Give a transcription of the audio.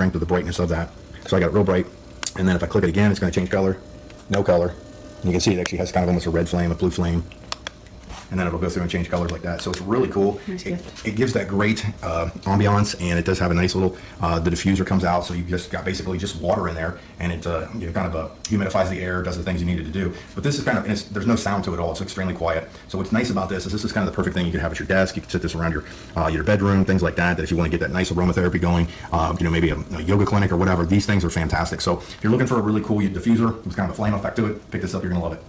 strength of the brightness of that. So I got it real bright, and then if I click it again, it's going to change color, no color. And you can see it actually has kind of almost a red flame, a blue flame, and then it'll go through and change colors like that. So it's really cool. It gives that great ambiance, and it does have a nice little, the diffuser comes out, so you just got basically just water in there, and it you know, kind of humidifies the air, does the things you needed to do. But this is kind of, there's no sound to it at all. It's extremely quiet. So what's nice about this is kind of the perfect thing you could have at your desk. You can sit this around your bedroom, things like that, that if you want to get that nice aromatherapy going, you know, maybe a yoga clinic or whatever, these things are fantastic. So if you're looking for a really cool diffuser with kind of a flame effect to it, pick this up, you're going to love it.